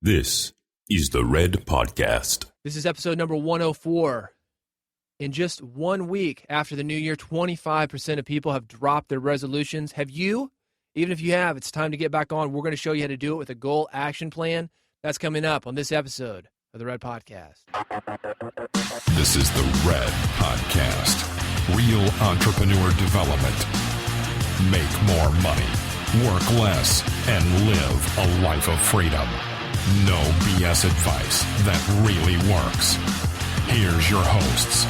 This is the Red Podcast. This is episode number 104. In just 1 week after the new year, 25% of people have dropped their resolutions. Have you? Even if you have, it's time to get back on. We're going to show you how to do it with a goal action plan. That's coming up on this episode of the Red Podcast. This is the Red Podcast. Real entrepreneur development. Make more money, work less, and live a life of freedom. No BS advice that really works. Here's your hosts,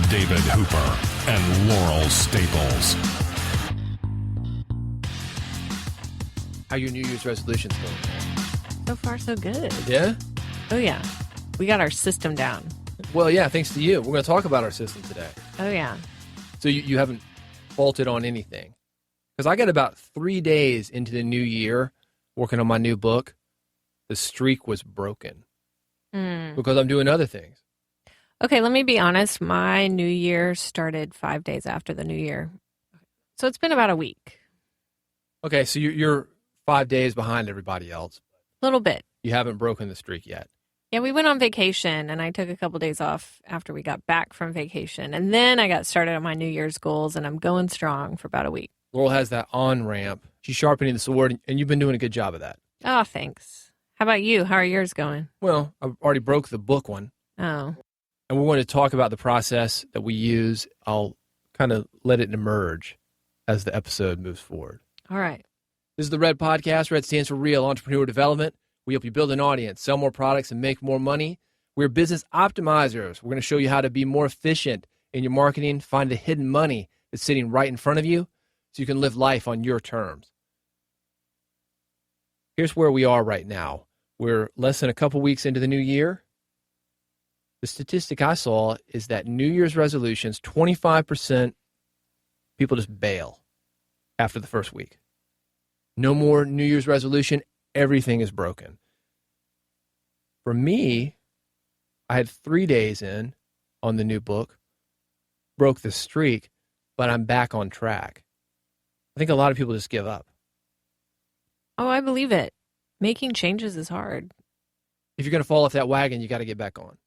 David Hooper and Laurel Staples. How are your New Year's resolutions going? So far, so good. Yeah? Oh, yeah. We got our system down. Well, yeah, thanks to you. We're going to talk about our system today. Oh, yeah. So you haven't faulted on anything? Because I got about 3 days into the new year working on my new book. The streak was broken because I'm doing other things. Okay, let me be honest. My new year started 5 days after the new year. So it's been about a week. Okay, so you're 5 days behind everybody else. A little bit. You haven't broken the streak yet. Yeah, we went on vacation, and I took a couple days off after we got back from vacation. And then I got started on my New Year's goals, and I'm going strong for about a week. Laurel has that on-ramp. She's sharpening the sword, and you've been doing a good job of that. Oh, thanks. How about you? How are yours going? Well, I already broke the book one. Oh. And we're going to talk about the process that we use. I'll kind of let it emerge as the episode moves forward. All right. This is the Red Podcast. Red stands for Real Entrepreneur Development. We help you build an audience, sell more products, and make more money. We're business optimizers. We're going to show you how to be more efficient in your marketing, find the hidden money that's sitting right in front of you so you can live life on your terms. Here's where we are right now. We're less than a couple weeks into the new year. The statistic I saw is that New Year's resolutions, 25% people just bail after the first week. No more New Year's resolution. Everything is broken. For me, I had 3 days in on the new book, broke the streak, but I'm back on track. I think a lot of people just give up. Oh, I believe it. Making changes is hard. If you're going to fall off that wagon, you got to get back on.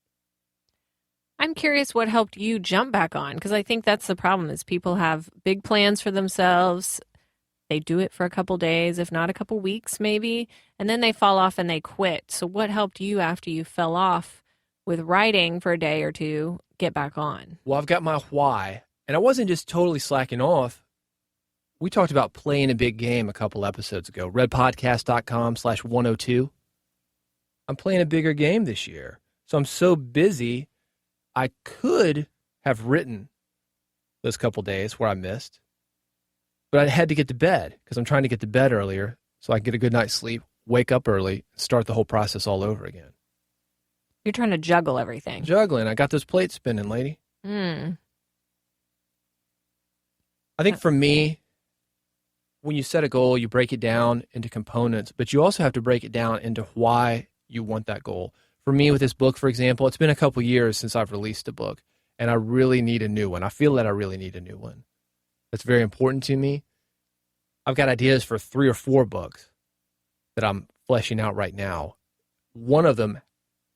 I'm curious what helped you jump back on, because I think that's the problem is people have big plans for themselves. They do it for a couple days, if not a couple weeks maybe, and then they fall off and they quit. So what helped you after you fell off with writing for a day or two get back on? Well, I've got my why, and I wasn't just totally slacking off. We talked about playing a big game a couple episodes ago, redpodcast.com/102. I'm playing a bigger game this year. So I'm so busy, I could have written those couple days where I missed, but I had to get to bed because I'm trying to get to bed earlier so I can get a good night's sleep, wake up early, start the whole process all over again. You're trying to juggle everything. Juggling. I got those plates spinning, lady. I think for me, when you set a goal, you break it down into components, but you also have to break it down into why you want that goal. For me, with this book, for example, it's been a couple years since I've released a book, and I really need a new one. I feel that I really need a new one. That's very important to me. I've got ideas for 3 or 4 books that I'm fleshing out right now. One of them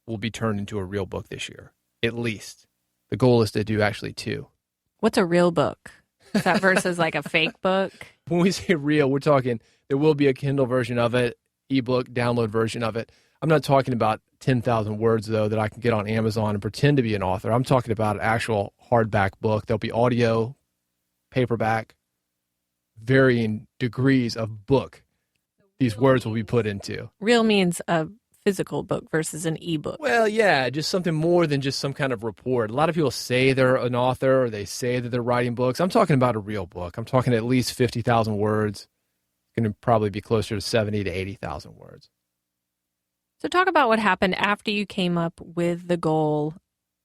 will be turned into a real book this year, at least. The goal is to do actually 2. What's a real book? Is that versus like a fake book? When we say real, we're talking there will be a Kindle version of it, ebook, download version of it. I'm not talking about 10,000 words, though, that I can get on Amazon and pretend to be an author. I'm talking about an actual hardback book. There'll be audio, paperback, varying degrees of book these words will be put into. Real means a physical book versus an ebook. Well, yeah, just something more than just some kind of report. A lot of people say they're an author or they say that they're writing books. I'm talking about a real book. I'm talking at least 50,000 words. It's going to probably be closer to 70 to 80,000 words. So talk about what happened after you came up with the goal,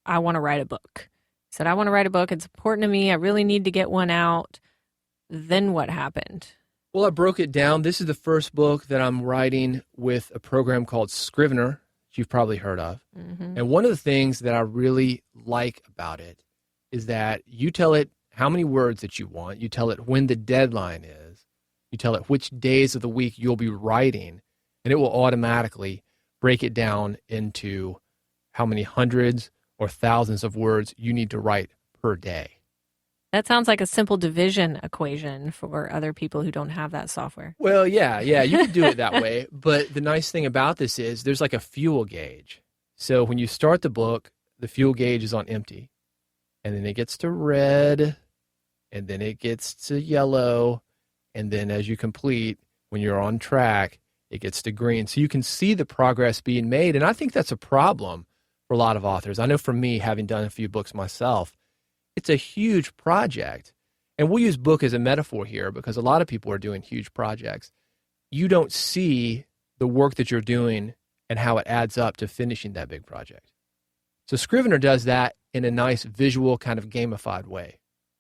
I want to write a book. You said, I want to write a book. It's important to me. I really need to get one out. Then what happened? Well, I broke it down. This is the first book that I'm writing with a program called Scrivener, which you've probably heard of. Mm-hmm. And one of the things that I really like about it is that you tell it how many words that you want. You tell it when the deadline is. You tell it which days of the week you'll be writing, and it will automatically break it down into how many hundreds or thousands of words you need to write per day. That sounds like a simple division equation for other people who don't have that software. Well, yeah, you could do it that way. But the nice thing about this is there's like a fuel gauge. So when you start the book, the fuel gauge is on empty. And then it gets to red, and then it gets to yellow. And then as you complete, when you're on track, it gets to green. So you can see the progress being made. And I think that's a problem for a lot of authors. I know for me, having done a few books myself, it's a huge project. And we'll use book as a metaphor here because a lot of people are doing huge projects. You don't see the work that you're doing and how it adds up to finishing that big project. So Scrivener does that in a nice visual kind of gamified way.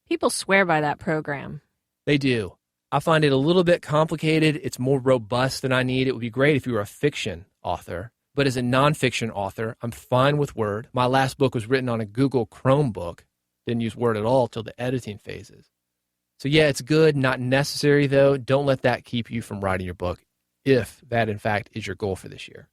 People swear by that program. They do. I find it a little bit complicated. It's more robust than I need. It would be great if you were a fiction author. But as a nonfiction author, I'm fine with Word. My last book was written on a Google Chromebook. Didn't use Word at all till the editing phases. So yeah, it's good, not necessary though. Don't let that keep you from writing your book if that in fact is your goal for this year.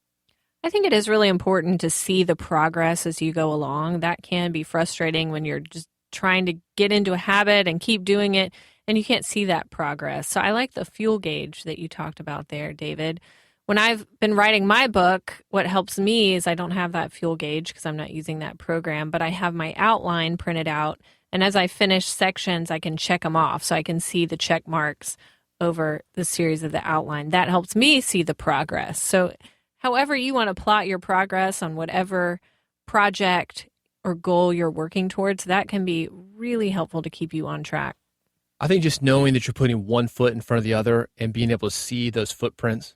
I think it is really important to see the progress as you go along. That can be frustrating when you're just trying to get into a habit and keep doing it and you can't see that progress. So I like the fuel gauge that you talked about there, David. When I've been writing my book, what helps me is I don't have that fuel gauge because I'm not using that program, but I have my outline printed out. And as I finish sections, I can check them off so I can see the check marks over the series of the outline. That helps me see the progress. So however you want to plot your progress on whatever project or goal you're working towards, that can be really helpful to keep you on track. I think just knowing that you're putting one foot in front of the other and being able to see those footprints,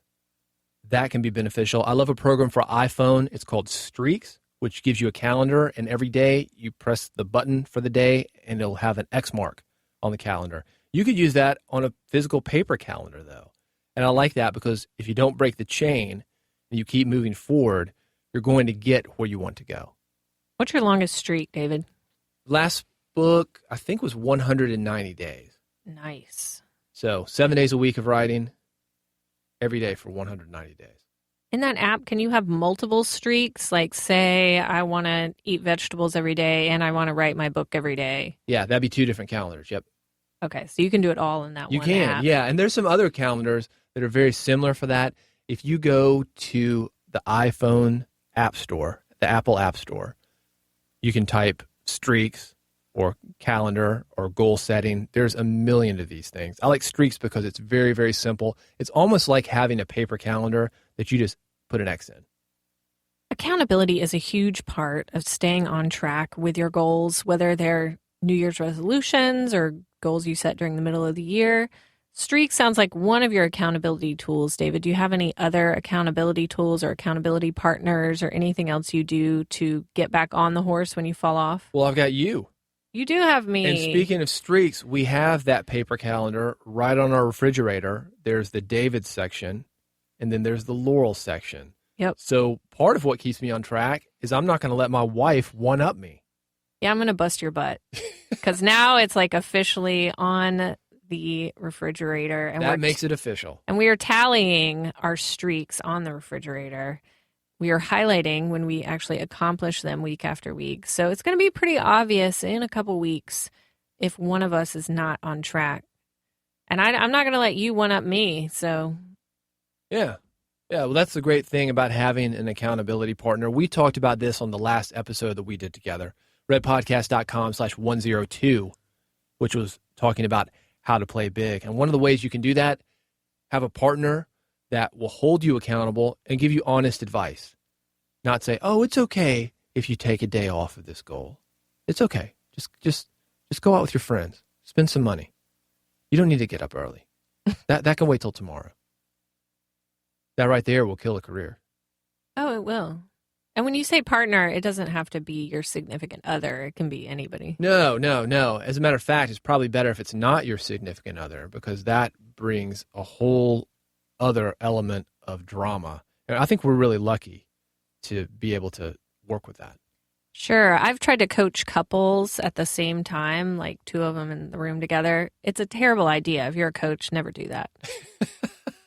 that can be beneficial. I love a program for iPhone. It's called Streaks, which gives you a calendar, and every day you press the button for the day, and it'll have an X mark on the calendar. You could use that on a physical paper calendar, though. And I like that because if you don't break the chain and you keep moving forward, you're going to get where you want to go. What's your longest streak, David? Last book, I think, was 190 days. Nice. So 7 days a week of writing, every day for 190 days. In that app, can you have multiple streaks? Like, say, I want to eat vegetables every day and I want to write my book every day. Yeah, that'd be two different calendars. Yep. Okay, so you can do it all in that one app. You can, yeah. And there's some other calendars that are very similar for that. If you go to the iPhone App Store, the Apple App Store, you can type streaks or calendar or goal setting. There's a million of these things. I like streaks because it's very, very simple. It's almost like having a paper calendar that you just put an X in. Accountability is a huge part of staying on track with your goals, whether they're New Year's resolutions or goals you set during the middle of the year. Streak sounds like one of your accountability tools. David, do you have any other accountability tools or accountability partners or anything else you do to get back on the horse when you fall off? Well, I've got you. You do have me. And speaking of streaks, we have that paper calendar right on our refrigerator. There's the David section, and then there's the Laurel section. Yep. So part of what keeps me on track is I'm not going to let my wife one-up me. Yeah, I'm going to bust your butt because now it's like officially on the refrigerator. And that makes it official. And we are tallying our streaks on the refrigerator. We are highlighting when we actually accomplish them week after week. So it's going to be pretty obvious in a couple weeks if one of us is not on track. And I'm not going to let you one-up me, so. Yeah. Yeah, well, that's the great thing about having an accountability partner. We talked about this on the last episode that we did together, redpodcast.com/102, which was talking about how to play big. And one of the ways you can do that, have a partner that will hold you accountable and give you honest advice. Not say, oh, it's okay if you take a day off of this goal. It's okay. Just go out with your friends. Spend some money. You don't need to get up early. That can wait till tomorrow. That right there will kill a career. Oh, it will. And when you say partner, it doesn't have to be your significant other. It can be anybody. No. As a matter of fact, it's probably better if it's not your significant other because that brings a whole other element of drama. And I think we're really lucky to be able to work with that. Sure. I've tried to coach couples at the same time, like two of them in the room together. It's a terrible idea. If you're a coach, never do that.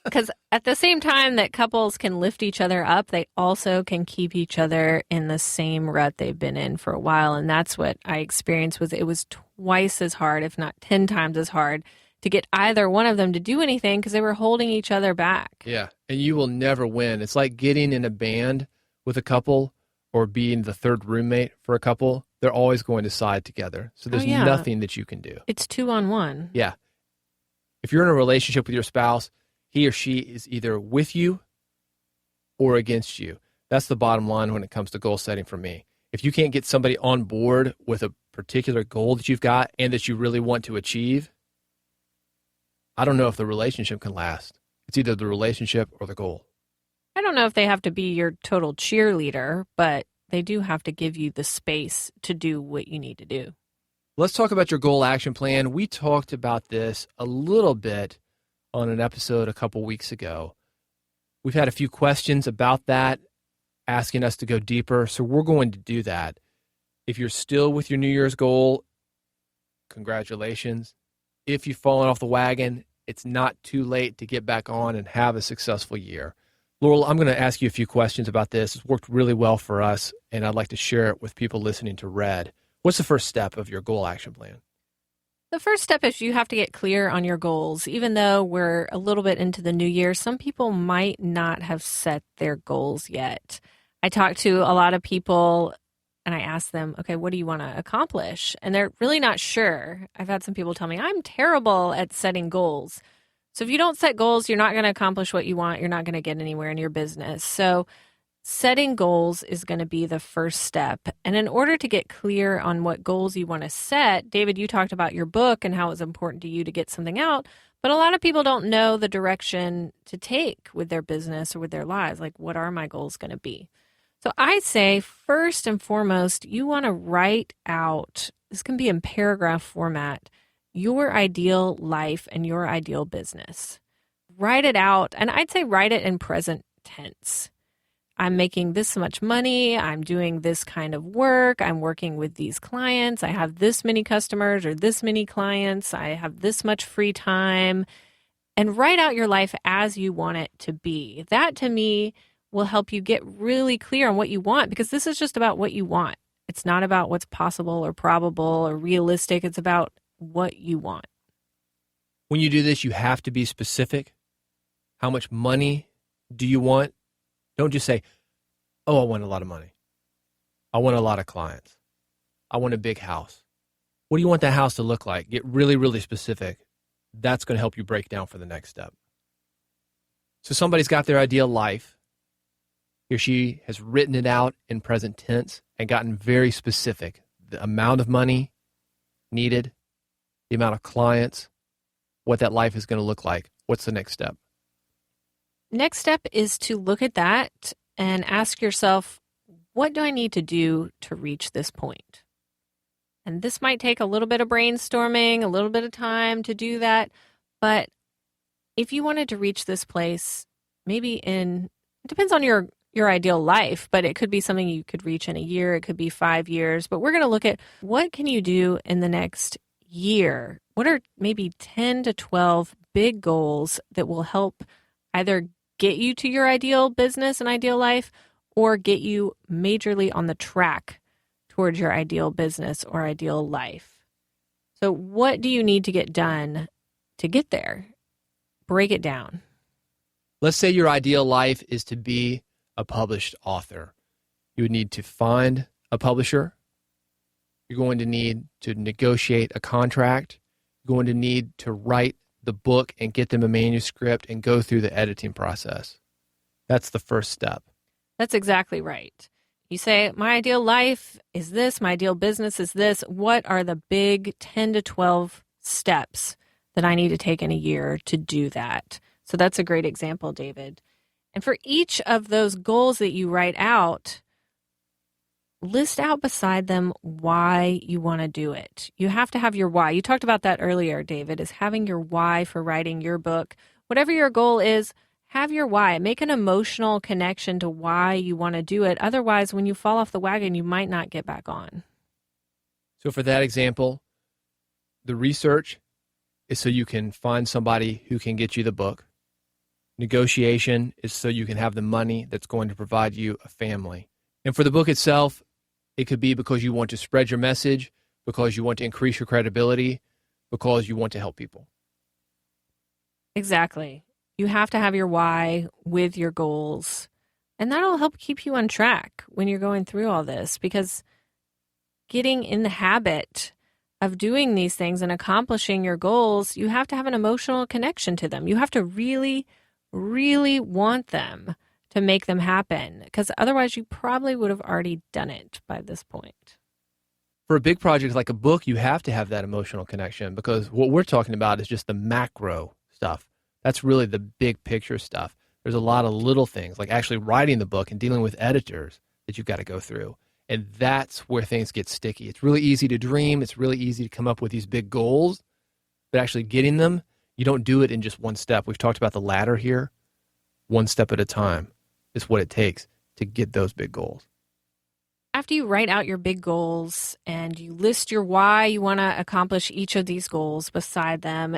Because at the same time that couples can lift each other up, they also can keep each other in the same rut they've been in for a while. And that's what I experienced. It was twice as hard, if not 10 times as hard, to get either one of them to do anything because they were holding each other back. Yeah, and you will never win. It's like getting in a band with a couple or being the third roommate for a couple. They're always going to side together. So there's nothing that you can do. It's 2-on-1. Yeah. If you're in a relationship with your spouse, he or she is either with you or against you. That's the bottom line when it comes to goal setting for me. If you can't get somebody on board with a particular goal that you've got and that you really want to achieve, I don't know if the relationship can last. It's either the relationship or the goal. I don't know if they have to be your total cheerleader, but they do have to give you the space to do what you need to do. Let's talk about your goal action plan. We talked about this a little bit on an episode a couple weeks ago. We've had a few questions about that, asking us to go deeper, so we're going to do that. If you're still with your New Year's goal, congratulations. If you've fallen off the wagon, it's not too late to get back on and have a successful year. Laurel, I'm going to ask you a few questions about this. It's worked really well for us, and I'd like to share it with people listening to Red. What's the first step of your goal action plan? The first step is you have to get clear on your goals. Even though we're a little bit into the new year, some people might not have set their goals yet. I talk to a lot of people and I ask them, okay, what do you want to accomplish? And they're really not sure. I've had some people tell me, I'm terrible at setting goals. So if you don't set goals, you're not going to accomplish what you want. You're not going to get anywhere in your business. So setting goals is going to be the first step. And in order to get clear on what goals you want to set, David, you talked about your book and how it's important to you to get something out. But a lot of people don't know the direction to take with their business or with their lives. Like, what are my goals going to be? So I say, first and foremost, you want to write out, this can be in paragraph format, your ideal life and your ideal business. Write it out, and I'd say write it in present tense. I'm making this much money, I'm doing this kind of work, I'm working with these clients, I have this many customers or this many clients, I have this much free time, and write out your life as you want it to be. That, to me, will help you get really clear on what you want, because this is just about what you want. It's not about what's possible or probable or realistic. It's about what you want. When you do this, you have to be specific. How much money do you want? Don't just say, oh, I want a lot of money. I want a lot of clients. I want a big house. What do you want that house to look like? Get really, really specific. That's going to help you break down for the next step. So somebody's got their ideal life. He or she has written it out in present tense and gotten very specific. The amount of money needed, the amount of clients, what that life is going to look like. What's the next step? Next step is to look at that and ask yourself, what do I need to do to reach this point? And this might take a little bit of brainstorming, a little bit of time to do that. But if you wanted to reach this place, maybe it depends on your ideal life, but it could be something you could reach in a year. It could be 5 years. But we're going to look at what can you do in the next year? What are maybe 10 to 12 big goals that will help either get you to your ideal business and ideal life or get you majorly on the track towards your ideal business or ideal life? So what do you need to get done to get there? Break it down. Let's say your ideal life is to be a published author. You would need to find a publisher. You're going to need to negotiate a contract. You're going to need to write the book and get them a manuscript and go through the editing process. That's the first step. That's exactly right. You say, my ideal life is this, my ideal business is this. What are the big 10 to 12 steps that I need to take in a year to do that? So that's a great example, David. And for each of those goals that you write out, list out beside them why you want to do it. You have to have your why. You talked about that earlier, David, is having your why for writing your book. Whatever your goal is, have your why. Make an emotional connection to why you want to do it. Otherwise, when you fall off the wagon, you might not get back on. So for that example, the research is so you can find somebody who can get you the book. Negotiation is so you can have the money that's going to provide you a family. And for the book itself, it could be because you want to spread your message, because you want to increase your credibility, because you want to help people. Exactly. You have to have your why with your goals, and that'll help keep you on track when you're going through all this, because getting in the habit of doing these things and accomplishing your goals, you have to have an emotional connection to them. You have to really, really want them to make them happen, because otherwise you probably would have already done it by this point. For a big project like a book, you have to have that emotional connection, because what we're talking about is just the macro stuff. That's really the big picture stuff. There's a lot of little things, like actually writing the book and dealing with editors that you've got to go through. And that's where things get sticky. It's really easy to dream. It's really easy to come up with these big goals, but actually getting them, you don't do it in just one step. We've talked about the ladder here. One step at a time is what it takes to get those big goals. After you write out your big goals and you list your why you want to accomplish each of these goals beside them,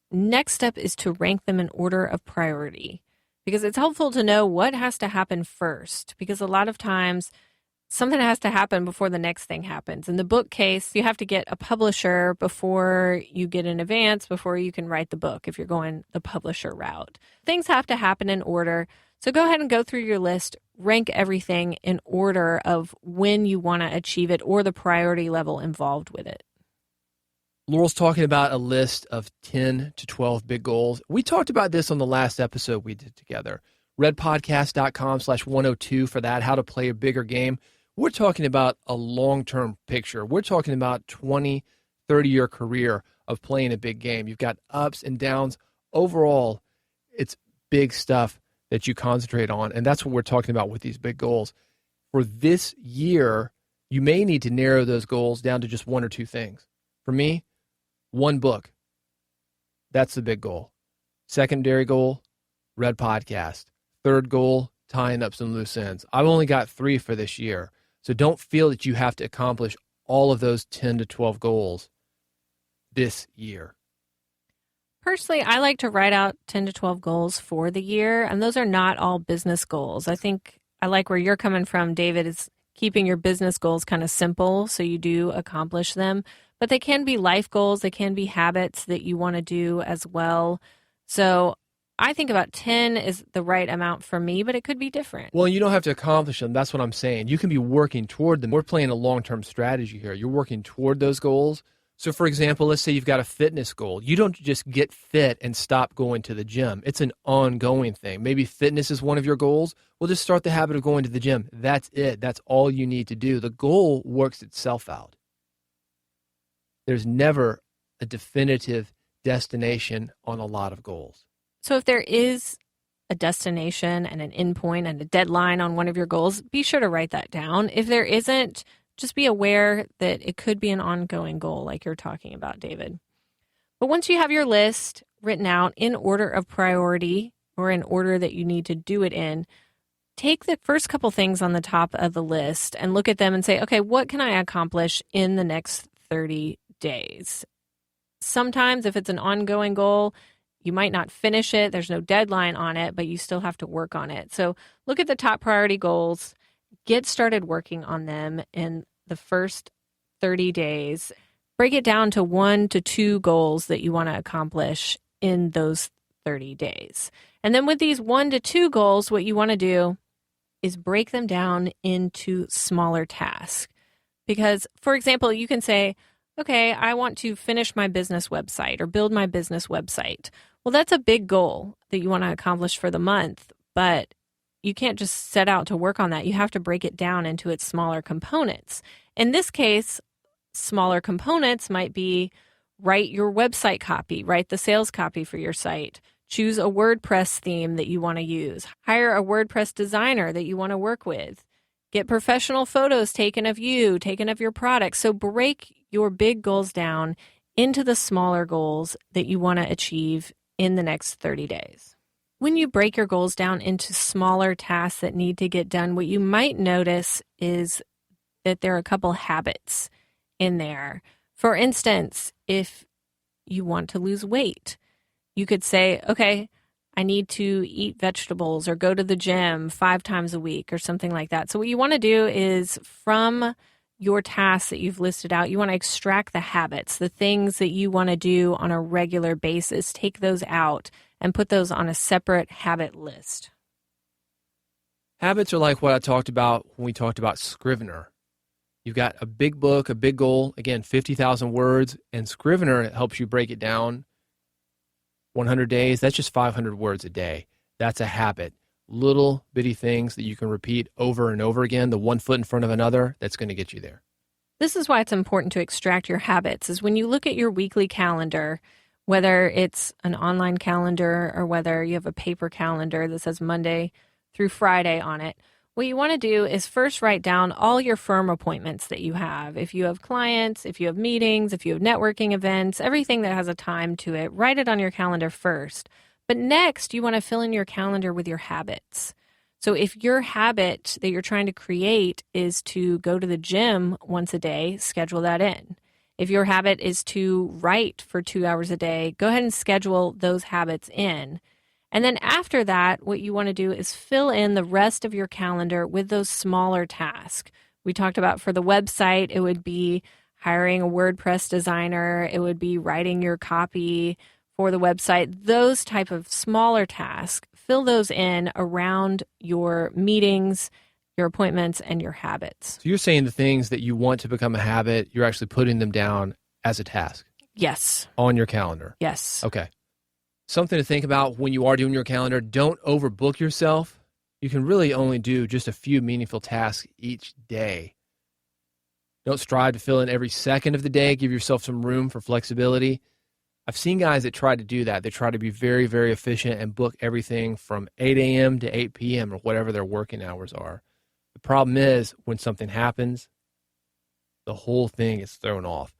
next step is to rank them in order of priority, because it's helpful to know what has to happen first, because a lot of times something has to happen before the next thing happens. In the book case, you have to get a publisher before you get an advance, before you can write the book if you're going the publisher route. Things have to happen in order. So go ahead and go through your list, rank everything in order of when you want to achieve it or the priority level involved with it. Laurel's talking about a list of 10 to 12 big goals. We talked about this on the last episode we did together. redpodcast.com/102 for that, how to play a bigger game. We're talking about a long-term picture. We're talking about 20, 30-year career of playing a big game. You've got ups and downs. Overall, it's big stuff that you concentrate on, and that's what we're talking about with these big goals. For this year, you may need to narrow those goals down to just one or two things. For me, one book. That's the big goal. Secondary goal, Red Podcast. Third goal, tying up some loose ends. I've only got 3 for this year. So don't feel that you have to accomplish all of those 10 to 12 goals this year. Personally, I like to write out 10 to 12 goals for the year, and those are not all business goals. I think I like where you're coming from, David, is keeping your business goals kind of simple so you do accomplish them. But they can be life goals. They can be habits that you want to do as well. So I think about 10 is the right amount for me, but it could be different. Well, you don't have to accomplish them. That's what I'm saying. You can be working toward them. We're playing a long-term strategy here. You're working toward those goals. So, for example, let's say you've got a fitness goal. You don't just get fit and stop going to the gym. It's an ongoing thing. Maybe fitness is one of your goals. Well, just start the habit of going to the gym. That's it. That's all you need to do. The goal works itself out. There's never a definitive destination on a lot of goals. So if there is a destination and an endpoint and a deadline on one of your goals, be sure to write that down. If there isn't, just be aware that it could be an ongoing goal like you're talking about, David. But once you have your list written out in order of priority or in order that you need to do it in, take the first couple things on the top of the list and look at them and say, okay, what can I accomplish in the next 30 days? Sometimes if it's an ongoing goal, you might not finish it. There's no deadline on it, but you still have to work on it. So look at the top priority goals, get started working on them in the first 30 days. Break it down to 1 to 2 goals that you want to accomplish in those 30 days. And then with these 1 to 2 goals, what you want to do is break them down into smaller tasks. Because, for example, you can say, okay, I want to finish my business website or build my business website. Well, that's a big goal that you want to accomplish for the month, but you can't just set out to work on that. You have to break it down into its smaller components. In this case, smaller components might be write your website copy, write the sales copy for your site, choose a WordPress theme that you want to use, hire a WordPress designer that you want to work with, get professional photos taken of you, taken of your product. So break your big goals down into the smaller goals that you want to achieve in the next 30 days. When you break your goals down into smaller tasks that need to get done, what you might notice is that there are a couple habits in there. For instance, if you want to lose weight, you could say, okay, I need to eat vegetables or go to the gym 5 times a week or something like that. So what you want to do is from your tasks that you've listed out, you want to extract the habits, the things that you want to do on a regular basis. Take those out and put those on a separate habit list. Habits are like what I talked about when we talked about Scrivener. You've got a big book, a big goal, again, 50,000 words, and Scrivener helps you break it down. 100 days, that's just 500 words a day. That's a habit. Little bitty things that you can repeat over and over again, the one foot in front of another, that's going to get you there. This is why it's important to extract your habits, is when you look at your weekly calendar, whether it's an online calendar or whether you have a paper calendar that says Monday through Friday on it, what you want to do is first write down all your firm appointments that you have. If you have clients, if you have meetings, if you have networking events, everything that has a time to it, write it on your calendar first. But next, you want to fill in your calendar with your habits. So if your habit that you're trying to create is to go to the gym once a day, schedule that in. If your habit is to write for 2 hours a day, go ahead and schedule those habits in. And then after that, what you want to do is fill in the rest of your calendar with those smaller tasks. We talked about for the website, it would be hiring a WordPress designer. It would be writing your copy for the website. Those type of smaller tasks, fill those in around your meetings, your appointments, and your habits. So you're saying the things that you want to become a habit, you're actually putting them down as a task? Yes. On your calendar? Yes. Okay. Something to think about when you are doing your calendar, don't overbook yourself. You can really only do just a few meaningful tasks each day. Don't strive to fill in every second of the day. Give yourself some room for flexibility. I've seen guys that try to do that. They try to be very, very efficient and book everything from 8 a.m. to 8 p.m. or whatever their working hours are. The problem is when something happens, the whole thing is thrown off.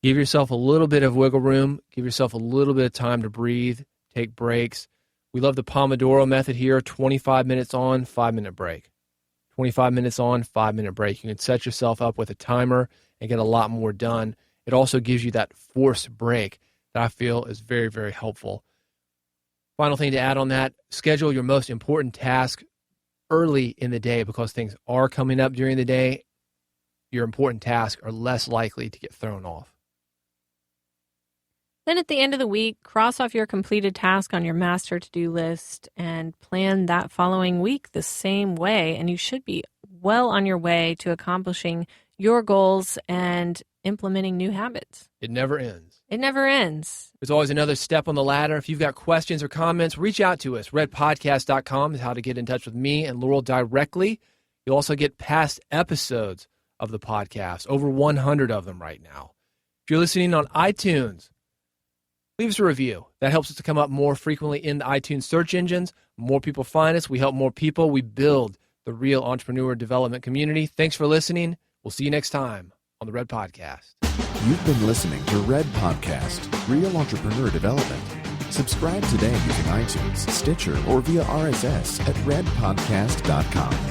Give yourself a little bit of wiggle room. Give yourself a little bit of time to breathe, take breaks. We love the Pomodoro method here, 25 minutes on, 5-minute break. 25 minutes on, 5-minute break. You can set yourself up with a timer and get a lot more done. It also gives you that forced break that I feel is very, very helpful. Final thing to add on that, schedule your most important task early in the day because things are coming up during the day. Your important tasks are less likely to get thrown off. Then at the end of the week, cross off your completed task on your master to-do list and plan that following week the same way. And you should be well on your way to accomplishing your goals and implementing new habits. It never ends. It never ends. There's always another step on the ladder. If you've got questions or comments, reach out to us. redpodcast.com is how to get in touch with me and Laurel directly. You'll also get past episodes of the podcast, over 100 of them right now. If you're listening on iTunes, leave us a review. That helps us to come up more frequently in the iTunes search engines. More people find us. We help more people. We build the real entrepreneur development community. Thanks for listening. We'll see you next time on the Red Podcast. You've been listening to Red Podcast, Real Entrepreneur Development. Subscribe today using iTunes, Stitcher, or via RSS at redpodcast.com.